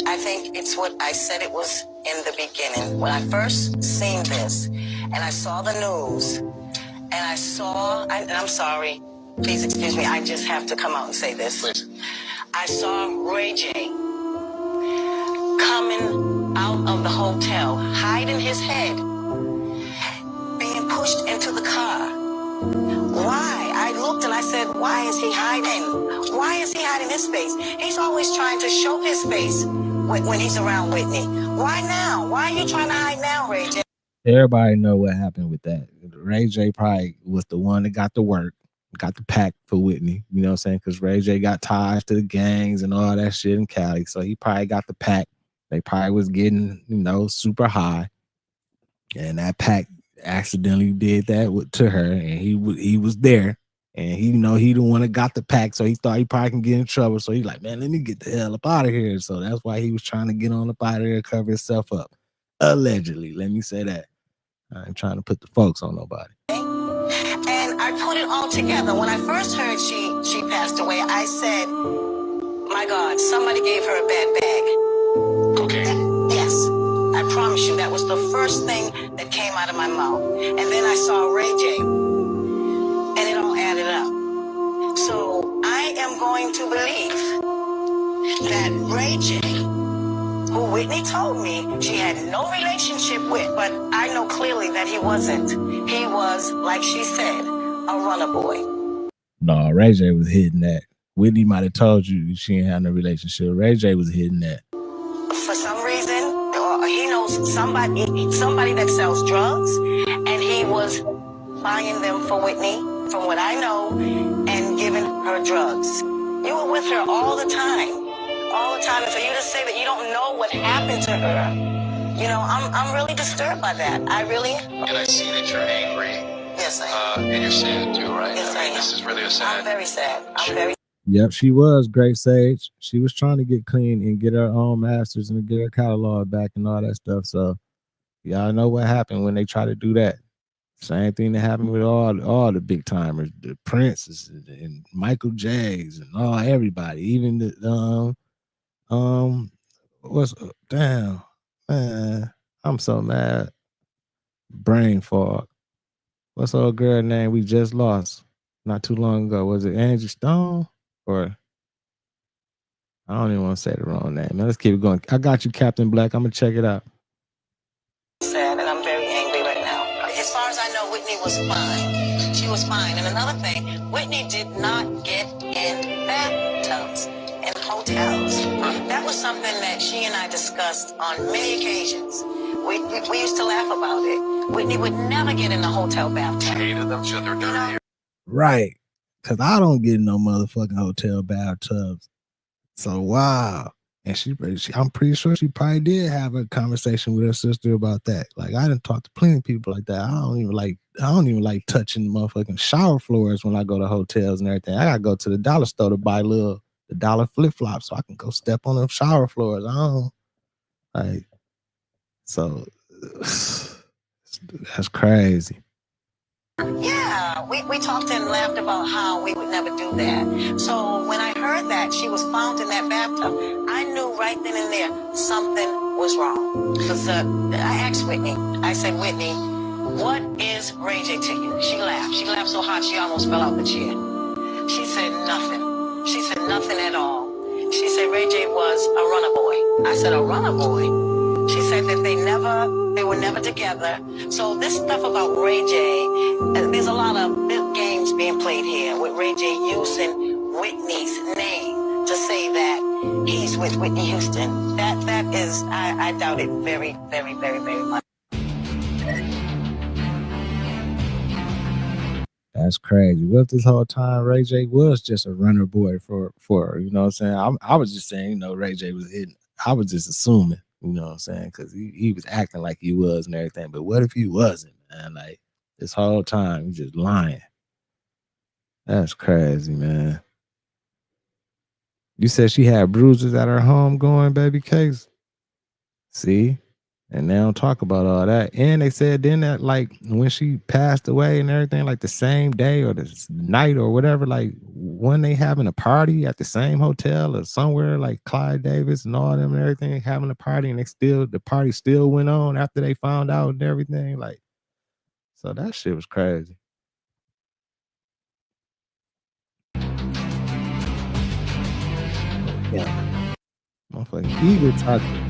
I think it's what I said it was in the beginning. When I first seen this, and I saw the news, and I'm sorry, please excuse me, I just have to come out and say this. Please. I saw Ray J coming out of the hotel, hiding his head, being pushed into the car. Why? I looked and I said, why is he hiding? Why is he hiding his face? He's always trying to show his face when he's around Whitney. Why now? Why are you trying to hide now, Ray J? Everybody know what happened with that. Ray J probably was the one that got the work, got the pack for Whitney. You know what I'm saying? Because Ray J got ties to the gangs and all that shit in Cali. So he probably got the pack. They probably was getting, super high. And that pack accidentally did that to her. And he was there. And he the one that got the pack. So he thought he probably can get in trouble. So he's like, man, let me get the hell up out of here. So that's why he was trying to get on up out of there, cover himself up. Allegedly. Let me say that. I ain't trying to put the folks on nobody. And I put it all together. When I first heard she passed away, I said, my God, somebody gave her a bad bag. Cocaine? Yes. I promise you, that was the first thing that came out of my mouth. And then I saw Ray J, and it all added up. So I am going to believe that Ray J, who Whitney told me she had no relationship with, but I know clearly that he wasn't. He was, like she said, a runner boy. No, Ray J was hitting that. Whitney might have told you she ain't had no relationship. Ray J was hitting that. For some reason, he knows somebody that sells drugs, and he was buying them for Whitney, from what I know, and giving her drugs. You were with her all the time. All the time, and for you to say that you don't know what happened to her, I'm really disturbed by that. I really am. And I see that you're angry. Yes, I am. And you're sad too, right? Yes, I am. This is really a sad. I'm very sad. I'm very. Yep, she was Great Sage. She was trying to get clean and get her own masters and get her catalog back and all that stuff. So y'all know what happened when they try to do that. Same thing that happened with all the big timers, the Princes and Michael J's and everybody, even the damn, man, I'm so mad. Brain fog. What's the old girl name we just lost not too long ago? Was it Angie Stone? Or I don't even want to say the wrong name. Man, let's keep it going. I got you, Captain Black. I'm gonna check it out. Sad, and I'm very angry right now. As far as I know, Whitney was fine. She was fine. And another thing, Whitney did not get in bathtubs in hotels. That was something that she and I discussed on many occasions. We used to laugh about it. Whitney would never get in a hotel bathtub. Hated them, shit, they're dirty. Right. Because I don't get in no motherfucking hotel bathtubs. So, wow. And I'm pretty sure she probably did have a conversation with her sister about that. Like, I done talked to plenty of people like that. I don't even like touching motherfucking shower floors when I go to hotels and everything. I gotta go to the dollar store to buy the dollar flip-flops so I can go step on them shower floors. I don't like, so that's crazy. Yeah, we talked and laughed about how we would never do that. So when I heard that she was found in that bathtub, I knew right then and there something was wrong. Because I asked Whitney, I said, Whitney, what is Ray J to you? She laughed. She laughed so hard she almost fell out the chair. She said nothing. She said nothing at all. She said Ray J was a runner boy. I said, a runner boy? She said that they were never together. So this stuff about Ray J, there's a lot of games being played here with Ray J using Whitney's name to say that he's with Whitney Houston. That is, I doubt it very, very, very, very much. That's crazy. What this whole time Ray J was just a runner boy for her, you know what I'm saying? I was just saying, Ray J was hitting. I was just assuming. You know what I'm saying? Because he was acting like he was and everything. But what if he wasn't, man? Like, this whole time, he's just lying. That's crazy, man. You said she had bruises at her home going, baby case? See? And they don't talk about all that. And they said then that like when she passed away and everything, like the same day or the night or whatever, like when they having a party at the same hotel or somewhere, like Clyde Davis and all them and everything having a party, and the party still went on after they found out and everything. Like, so that shit was crazy. Yeah. Motherfucking eagle toxic.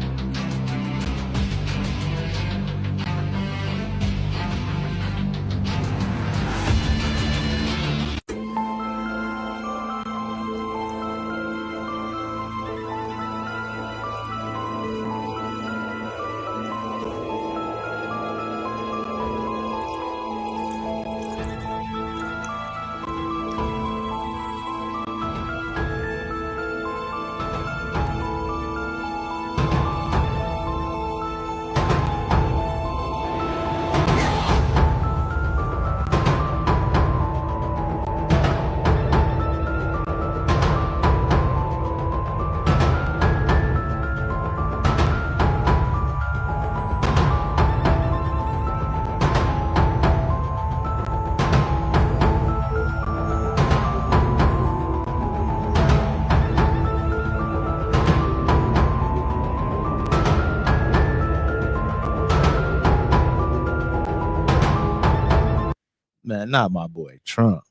Man, not my boy Trump.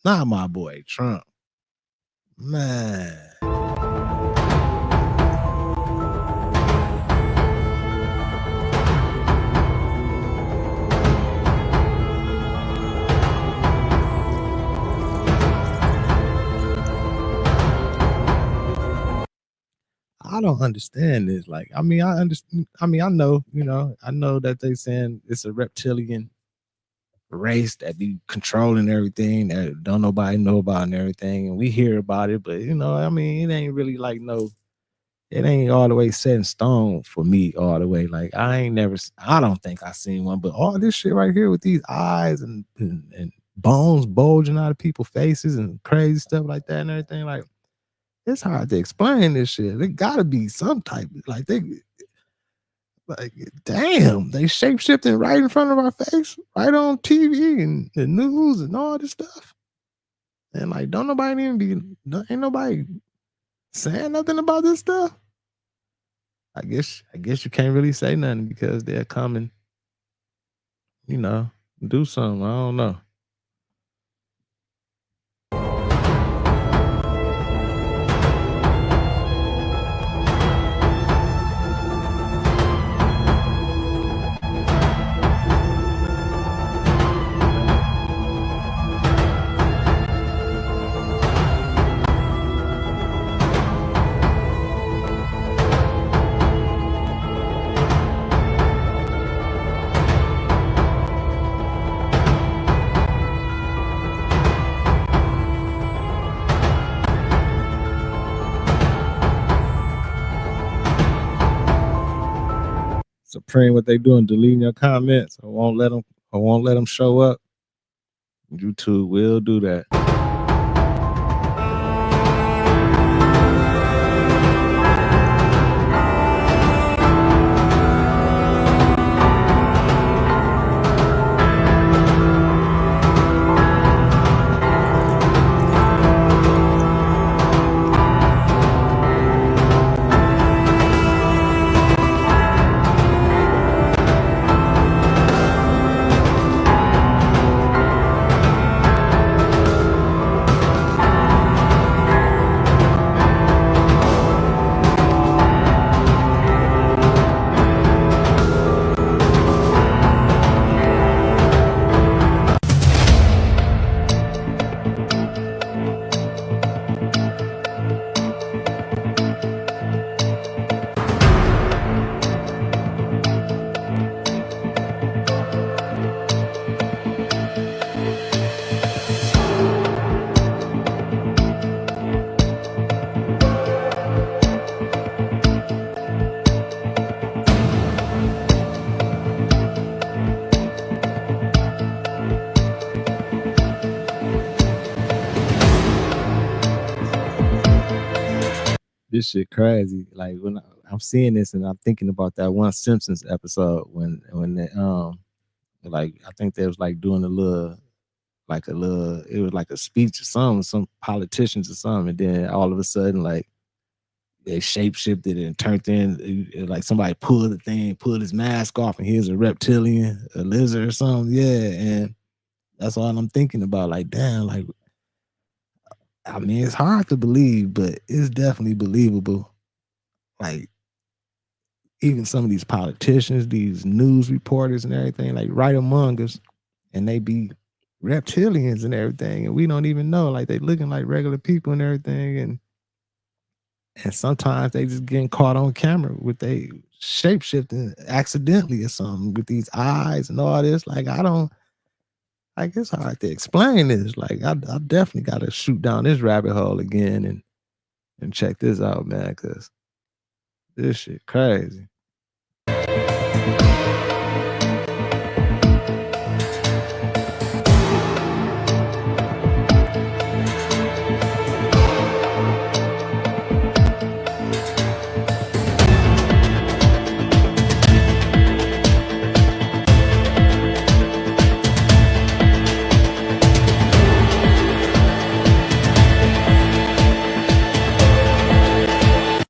Not my boy Trump. Man. I don't understand this. Like, I mean, I understand. I mean, I know, I know that they saying it's a reptilian race that be controlling everything that don't nobody know about and everything, and we hear about it, but I mean, it ain't really like it ain't all the way set in stone for me all the way. Like I don't think I seen one, but all this shit right here with these eyes and bones bulging out of people's faces and crazy stuff like that and everything, like it's hard to explain this shit. It gotta be some type like damn, they shape shifting right in front of our face, right on TV and the news and all this stuff. And like, ain't nobody saying nothing about this stuff. I guess you can't really say nothing because they're coming, do something. I don't know. Supreme, what they doing? Deleting your comments. I won't let them show up. YouTube will do that. This shit crazy. Like when I'm seeing this and I'm thinking about that one Simpsons episode when they, like I think they was like doing it was like a speech or something, some politicians or something, and then all of a sudden like they shapeshifted and turned in like somebody pulled his mask off, and here's a reptilian, a lizard or something. Yeah, and that's all I'm thinking about. Like, damn, like I mean, it's hard to believe, but it's definitely believable. Like, even some of these politicians, these news reporters and everything, like right among us, and they be reptilians and everything, and we don't even know. Like, they looking like regular people and everything, and sometimes they just getting caught on camera with they shape shifting accidentally or something with these eyes and all this. Like, it's hard to explain this. Like, I definitely got to shoot down this rabbit hole again and check this out, man, because this shit crazy.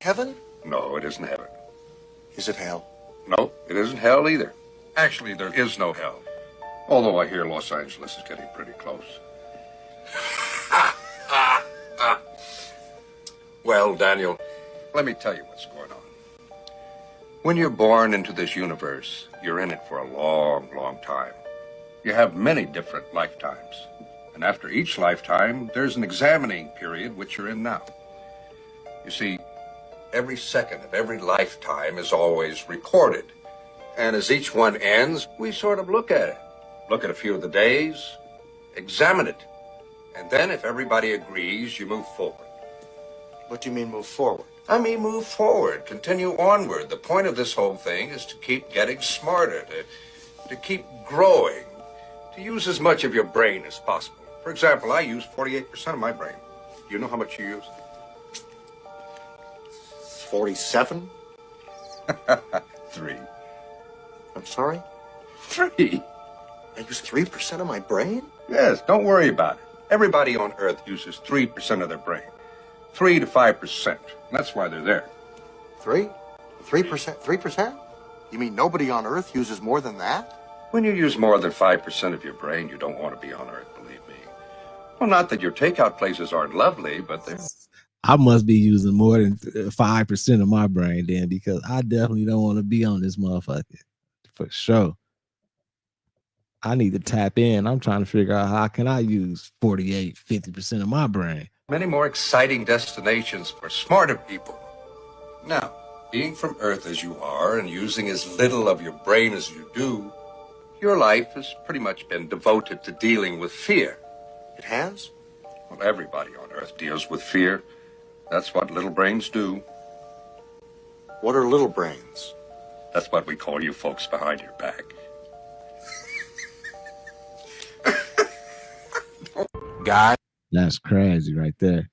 Heaven? No, it isn't heaven. Is it hell? No, it isn't hell either. Actually, there is no hell. Although I hear Los Angeles is getting pretty close. Well, Daniel, let me tell you what's going on. When you're born into this universe, you're in it for a long, long time. You have many different lifetimes. And after each lifetime, there's an examining period, which you're in now. You see, every second of every lifetime is always recorded. And as each one ends, we sort of look at it. Look at a few of the days, examine it. And then if everybody agrees, you move forward. What do you mean move forward? I mean move forward, continue onward. The point of this whole thing is to keep getting smarter, to keep growing, to use as much of your brain as possible. For example, I use 48% of my brain. Do you know how much you use? 47? 3. I'm sorry? 3. I use 3% of my brain? Yes, don't worry about it. Everybody on Earth uses 3% of their brain. 3 to 5%. That's why they're there. 3%? 3%? You mean nobody on Earth uses more than that? When you use more than 5% of your brain, you don't want to be on Earth, believe me. Well, not that your takeout places aren't lovely, but they're... I must be using more than 5% of my brain then, because I definitely don't want to be on this motherfucker. For sure. I need to tap in. I'm trying to figure out how can I use 48, 50% of my brain. Many more exciting destinations for smarter people. Now, being from Earth as you are and using as little of your brain as you do, your life has pretty much been devoted to dealing with fear. It has? Well, everybody on Earth deals with fear. That's what little brains do. What are little brains? That's what we call you folks behind your back. God. That's crazy right there.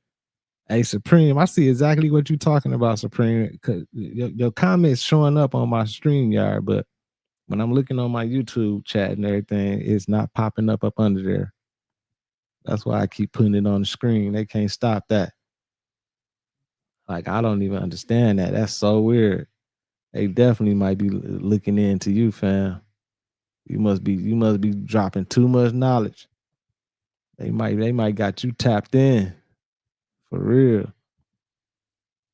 Hey, Supreme, I see exactly what you're talking about, Supreme. Cause your comments showing up on my StreamYard, but when I'm looking on my YouTube chat and everything, it's not popping up under there. That's why I keep putting it on the screen. They can't stop that. Like, I don't even understand that. That's so weird. They definitely might be looking into you, fam. You must be dropping too much knowledge. They might got you tapped in. For real.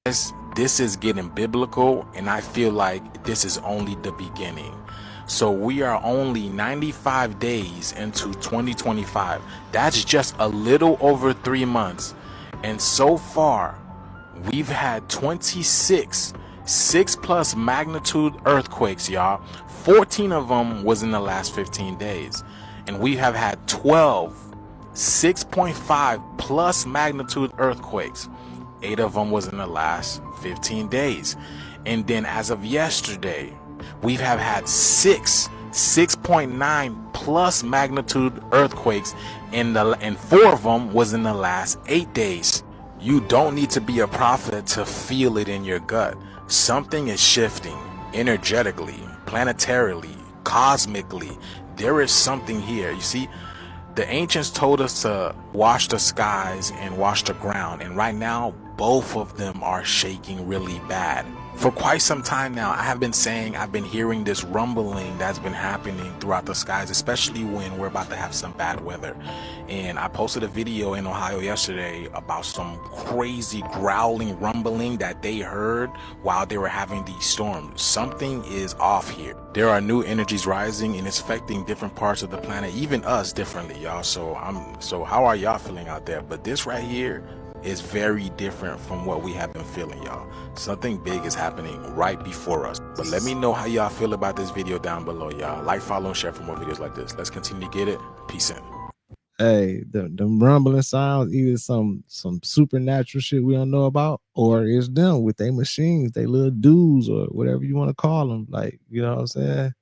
This is getting biblical, and I feel like this is only the beginning. So we are only 95 days into 2025. That's just a little over 3 months. And so far, we've had 26 6+ magnitude earthquakes, y'all. 14 of them was in the last 15 days. And we have had 12 6.5 plus magnitude earthquakes. 8 of them was in the last 15 days. And then as of yesterday, we have had 6.9 plus magnitude earthquakes and 4 of them was in the last 8 days. You don't need to be a prophet to feel it in your gut. Something is shifting energetically, planetarily, cosmically. There is something here. You see, the ancients told us to wash the skies and wash the ground, and right now both of them are shaking really bad. For quite some time now, I have been saying I've been hearing this rumbling that's been happening throughout the skies, especially when we're about to have some bad weather. And I posted a video in Ohio yesterday about some crazy growling rumbling that they heard while they were having these storms. Something is off here. There are new energies rising and it's affecting different parts of the planet, even us differently, y'all. So how are y'all feeling out there? But this right here is very different from what we have been feeling, y'all. Something big is happening right before us. But let me know how y'all feel about this video down below, y'all. Like, follow, and share for more videos like this. Let's continue to get it. Peace in. Hey, the rumbling sounds, either some supernatural shit we don't know about, or it's them with their machines, they little dudes, or whatever you want to call them. Like, you know what I'm saying?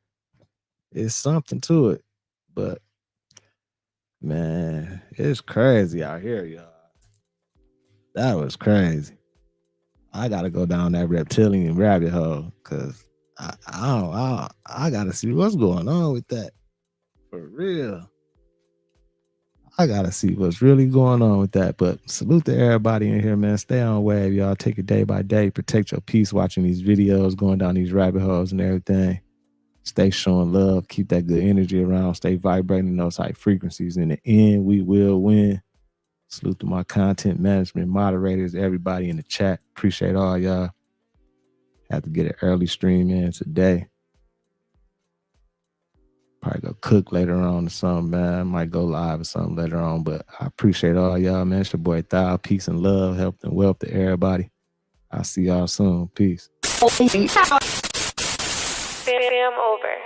It's something to it. But man, it's crazy out here, y'all. That was crazy. I gotta go down that reptilian rabbit hole because I gotta see what's going on with that. For real. I gotta see what's really going on with that. But salute to everybody in here, man. Stay on wave, y'all. Take it day by day. Protect your peace watching these videos, going down these rabbit holes and everything. Stay showing love. Keep that good energy around. Stay vibrating those high frequencies. In the end, we will win. Salute to my content management moderators, everybody in the chat. Appreciate all y'all. Had to get an early stream in today. Probably go cook later on or something, man. I might go live or something later on, but I appreciate all y'all, man. It's your boy Thou. Peace and love, health and wealth to everybody. I'll see y'all soon. Peace. Fam over.